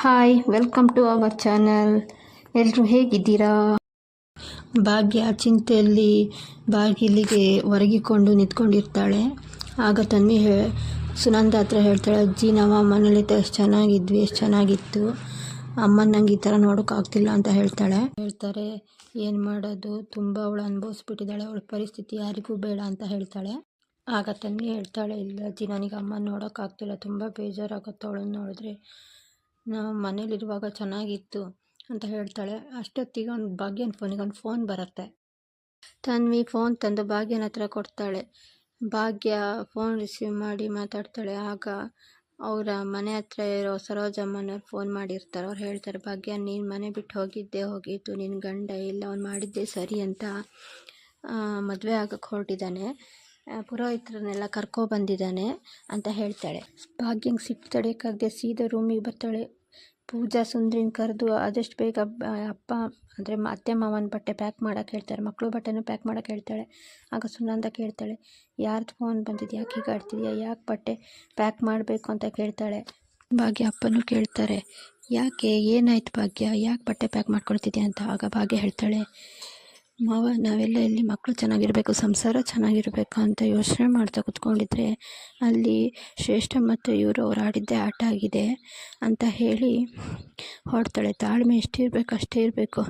Hi, welcome to our channel. ಎಲ್ಲರೂ ಹೇಗಿದ್ದೀರಾ? ಭಾಗ್ಯ ಚಿಂತೆಯಲ್ಲಿ ಬಾಗಿಲಿಗೆ ಒರಗಿಕೊಂಡು ನಿಂತ್ಕೊಂಡಿರ್ತಾಳೆ. ಆಗ ತನ್ವಿ ಸುನಂದ ಹತ್ರ ಹೇಳ್ತಾಳೆ, ಅಜ್ಜಿ ನಾವು ಮನೇಲಿದ್ದ ಎಷ್ಟು ಚೆನ್ನಾಗಿದ್ವಿ, ಎಷ್ಟು ಚೆನ್ನಾಗಿತ್ತು, ಅಮ್ಮನ ನಂಗೆ ಈ ಥರ ನೋಡೋಕ್ಕಾಗ್ತಿಲ್ಲ ಅಂತ ಹೇಳ್ತಾರೆ. ಏನು ಮಾಡೋದು, ತುಂಬ ಅವಳು ಅನುಭವಿಸ್ಬಿಟ್ಟಿದ್ದಾಳೆ, ಅವಳ ಪರಿಸ್ಥಿತಿ ಯಾರಿಗೂ ಬೇಡ ಅಂತ ಹೇಳ್ತಾಳೆ. ಆಗ ತನ್ವಿ ಹೇಳ್ತಾಳೆ, ಇಲ್ಲ ಅಜ್ಜಿ ನನಗೆ ಅಮ್ಮನ ನೋಡೋಕ್ಕಾಗ್ತಿಲ್ಲ, ತುಂಬ ಬೇಜಾರಾಗುತ್ತೆ ಅವಳನ್ನು ನೋಡಿದ್ರೆ, ನಾವು ಮನೇಲಿರುವಾಗ ಚೆನ್ನಾಗಿತ್ತು ಅಂತ ಹೇಳ್ತಾಳೆ. ಅಷ್ಟೊತ್ತಿಗೆ ಭಾಗ್ಯನ ಫೋನಿಗೆ ಒಂದು ಫೋನ್ ಬರುತ್ತೆ. ತನ್ವಿ ಫೋನ್ ತಂದು ಭಾಗ್ಯನ ಹತ್ರ ಕೊಡ್ತಾಳೆ. ಭಾಗ್ಯ ಫೋನ್ ರಿಸೀವ್ ಮಾಡಿ ಮಾತಾಡ್ತಾಳೆ. ಆಗ ಅವರ ಮನೆ ಹತ್ರ ಇರೋ ಸರೋಜಮ್ಮನವ್ರು ಫೋನ್ ಮಾಡಿರ್ತಾರೆ. ಅವ್ರು ಹೇಳ್ತಾರೆ, ಭಾಗ್ಯ ನೀನು ಮನೆ ಬಿಟ್ಟು ಹೋಗಿದ್ದು ನಿನ್ನ ಗಂಡ ಇಲ್ಲ, ಅವ್ನು ಮಾಡಿದ್ದೆ ಸರಿ ಅಂತ ಮದುವೆ ಆಗಕ್ಕೆ ಹೊರಟಿದ್ದಾನೆ, ಪುರೋಹಿತರನ್ನೆಲ್ಲ ಕರ್ಕೊಬಂದಿದ್ದಾನೆ ಅಂತ ಹೇಳ್ತಾಳೆ. ಭಾಗ್ಯಂಗೆ ಸಿಟ್ಟು ತಡೆಯೋಕ್ಕಾಗದೆ ಸೀದಾ ರೂಮಿಗೆ ಬರ್ತಾಳೆ. ಪೂಜಾ ಸುಂದ್ರಿನ ಕರೆದು ಆದಷ್ಟು ಬೇಗ ಅಪ್ಪ ಅಂದರೆ ಅತ್ತೆ ಮಾವನ ಬಟ್ಟೆ ಪ್ಯಾಕ್ ಮಾಡೋಕ್ಕೆ ಹೇಳ್ತಾರೆ, ಮಕ್ಕಳು ಬಟ್ಟೆನೂ ಪ್ಯಾಕ್ ಮಾಡೋಕ್ಕೆ ಹೇಳ್ತಾಳೆ. ಆಗ ಸುನಂದ ಕೇಳ್ತಾಳೆ, ಯಾರ್ದು ಫೋನ್ ಬಂದಿದ್ದು, ಯಾಕೆ ಹೀಗೆ ಆಡ್ತಿದ್ಯಾ, ಯಾಕೆ ಬಟ್ಟೆ ಪ್ಯಾಕ್ ಮಾಡಬೇಕು ಅಂತ ಕೇಳ್ತಾಳೆ. ಭಾಗ್ಯ ಅಪ್ಪನೂ ಕೇಳ್ತಾರೆ, ಯಾಕೆ ಏನಾಯ್ತು ಭಾಗ್ಯ, ಯಾಕೆ ಬಟ್ಟೆ ಪ್ಯಾಕ್ ಮಾಡ್ಕೊಳ್ತಿದ್ಯಾ ಅಂತ. ಆಗ ಭಾಗ್ಯ ಹೇಳ್ತಾಳೆ, ಮಾವ ನಾವೆಲ್ಲ ಇಲ್ಲಿ ಮಕ್ಕಳು ಚೆನ್ನಾಗಿರಬೇಕು, ಸಂಸಾರ ಚೆನ್ನಾಗಿರಬೇಕು ಅಂತ ಯೋಚನೆ ಮಾಡ್ತಾ ಕೂತ್ಕೊಂಡಿದ್ರೆ ಅಲ್ಲಿ ಶ್ರೇಷ್ಠ ಮತ್ತು ಇವರು ಅವ್ರು ಆಡಿದ್ದೇ ಆಟ ಆಗಿದೆ ಅಂತ ಹೇಳಿ ಹೊರಡ್ತಾಳೆ. ತಾಳ್ಮೆ ಎಷ್ಟಿರಬೇಕು ಅಷ್ಟೇ ಇರಬೇಕು,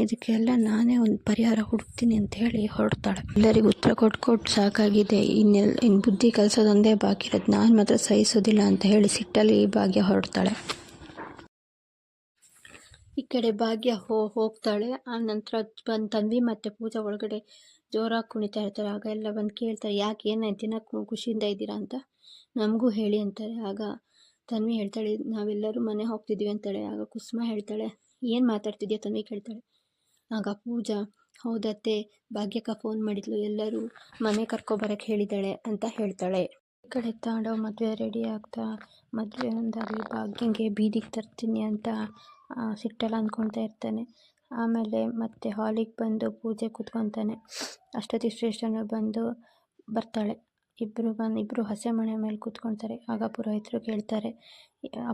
ಇದಕ್ಕೆಲ್ಲ ನಾನೇ ಒಂದು ಪರಿಹಾರ ಹುಡುಕ್ತೀನಿ ಅಂತ ಹೇಳಿ ಹೊರಡ್ತಾಳೆ. ಎಲ್ಲರಿಗೂ ಉತ್ತರ ಕೊಟ್ಟು ಸಾಕಾಗಿದೆ, ಇನ್ನು ಬುದ್ಧಿ ಕಲಿಸೋದೊಂದೇ ಬಾಕಿ ಇರೋದು, ನಾನು ಮಾತ್ರ ಸಹಿಸೋದಿಲ್ಲ ಅಂತ ಹೇಳಿ ಸಿಟ್ಟಲ್ಲಿ ಭಾಗ್ಯ ಹೊರಡ್ತಾಳೆ. ಈ ಕಡೆ ಭಾಗ್ಯ ಹೋಗ್ತಾಳೆ. ಆ ನಂತರ ಬಂದು ತನ್ವಿ ಮತ್ತು ಪೂಜಾ ಒಳಗಡೆ ಜೋರಾಗಿ ಕುಣಿತಾ ಇರ್ತಾರೆ. ಆಗ ಎಲ್ಲ ಬಂದು ಕೇಳ್ತಾರೆ, ಯಾಕೆ ಏನಾಯ್ತು, ದಿನ ಖುಷಿಯಿಂದ ಇದ್ದೀರಾ ಅಂತ ನಮಗೂ ಹೇಳಿ ಅಂತಾರೆ. ಆಗ ತನ್ವಿ ಹೇಳ್ತಾಳೆ, ನಾವೆಲ್ಲರೂ ಮನೆ ಹೋಗ್ತಿದ್ವಿ ಅಂತಾಳೆ. ಆಗ ಕುಸುಮ ಹೇಳ್ತಾಳೆ, ಏನು ಮಾತಾಡ್ತಿದ್ಯಾ ತನ್ವಿ ಕೇಳ್ತಾಳೆ. ಆಗ ಪೂಜಾ, ಹೌದತ್ತೆ ಭಾಗ್ಯಕ್ಕ ಫೋನ್ ಮಾಡಿದ್ಲು, ಎಲ್ಲರೂ ಮನೆ ಕರ್ಕೊಬರಕ್ಕೆ ಹೇಳಿದ್ದಾಳೆ ಅಂತ ಹೇಳ್ತಾಳೆ. ಈ ಕಡೆ ತಾಂಡವ್ ಮದುವೆ ರೆಡಿ ಆಗ್ತಾ ಮದುವೆ ಒಂದಾಗಲಿ ಭಾಗ್ಯಂಗೆ ಬೀದಿಗೆ ತರ್ತೀನಿ ಅಂತ ಸಿಟ್ಟೆಲ್ಲ ಅಂದ್ಕೊಳ್ತಾ ಇರ್ತಾನೆ. ಆಮೇಲೆ ಮತ್ತೆ ಹಾಲಿಗೆ ಬಂದು ಪೂಜೆ ಕೂತ್ಕೊತಾನೆ. ಅಷ್ಟೊತ್ತಿಗೆ ಶ್ರೇಷ್ಠನ ಬರ್ತಾಳೆ. ಇಬ್ಬರು ಹಸೆ ಮನೆ ಮೇಲೆ ಕೂತ್ಕೊಳ್ತಾರೆ. ಆಗ ಪುರೋಹಿತರು ಕೇಳ್ತಾರೆ,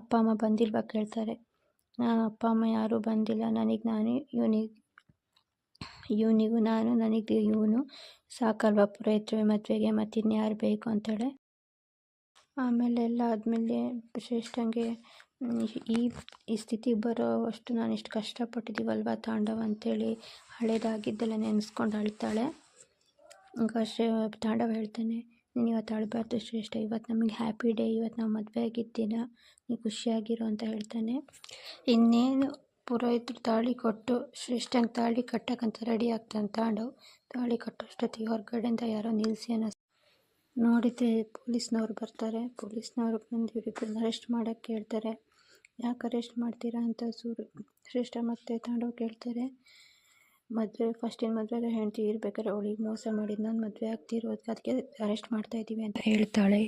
ಅಪ್ಪ ಅಮ್ಮ ಬಂದಿಲ್ವಾ ಕೇಳ್ತಾರೆ. ಅಪ್ಪ ಅಮ್ಮ ಯಾರೂ ಬಂದಿಲ್ಲ, ಇವನಿಗೂ ನಾನು ನನಗೆ ಇವನು ಸಾಕಲ್ವಾ ಪುರೋಹಿತರು ಮದುವೆಗೆ, ಮತ್ತಿನ್ಯಾರು ಬೇಕು ಅಂತೇಳಿ. ಆಮೇಲೆ ಎಲ್ಲ ಆದಮೇಲೆ ಶ್ರೇಷ್ಠಂಗೆ ಈ ಸ್ಥಿತಿಗೆ ಬರೋ ಅಷ್ಟು ನಾನು ಇಷ್ಟು ಕಷ್ಟಪಟ್ಟಿದ್ದೀವಲ್ವ ತಾಂಡವ ಅಂಥೇಳಿ ಹಳೇದಾಗಿದ್ದೆಲ್ಲ ನೆನೆಸ್ಕೊಂಡು ಅಳ್ತಾಳೆ. ತಾಂಡವ ಹೇಳ್ತಾನೆ, ನೀನು ಇವತ್ತು ಅಳಬಾರ್ದು ಶ್ರೇಷ್ಠ, ಇವತ್ತು ನಮಗೆ ಹ್ಯಾಪಿ ಡೇ, ಇವತ್ತು ನಾವು ಮದುವೆ ಆಗಿದ್ದಿನ, ನೀನು ಖುಷಿಯಾಗಿರೋ ಅಂತ ಹೇಳ್ತಾನೆ. ಇನ್ನೇನು ಪುರೋಹಿತರು ತಾಳಿ ಕೊಟ್ಟು ಶ್ರೇಷ್ಠಂಗೆ ತಾಳಿ ಕಟ್ಟಕ್ಕಂತ ರೆಡಿ ಆಗ್ತಾನೆ ತಾಂಡವ್. ತಾಳಿ ಕಟ್ಟೋಷ್ಟೊತ್ತಿಗೆ ಹೊರಗಡೆಯಿಂದ ಯಾರೋ ನಿಲ್ಲಿಸಿ ನೋಡಿದರೆ ಪೊಲೀಸ್ನವ್ರು ಬರ್ತಾರೆ. ಪೊಲೀಸ್ನವ್ರು ಬಂದು ಇವರಿಬ್ಬರನ್ನ ಅರೆಸ್ಟ್ ಮಾಡೋಕ್ಕೆ ಕೇಳ್ತಾರೆ. ಯಾಕೆ ಅರೆಸ್ಟ್ ಮಾಡ್ತೀರಾ ಅಂತ ಶ್ರೇಷ್ಠ ಮತ್ತು ತಾಂಡವ್ ಕೇಳ್ತಾರೆ. ಫಸ್ಟಿನ ಮದುವೆಗೆ ಹೆಂಡತಿ ಇರ್ಬೇಕಾದ್ರೆ ಅವಳಿಗೆ ಮೋಸ ಮಾಡಿದ್ದು, ನಾನು ಮದುವೆ ಆಗ್ತಿರೋದಕ್ಕೆ ಅದಕ್ಕೆ ಅರೆಸ್ಟ್ ಮಾಡ್ತಾಯಿದ್ದೀವಿ ಅಂತ ಹೇಳ್ತಾಳೆ.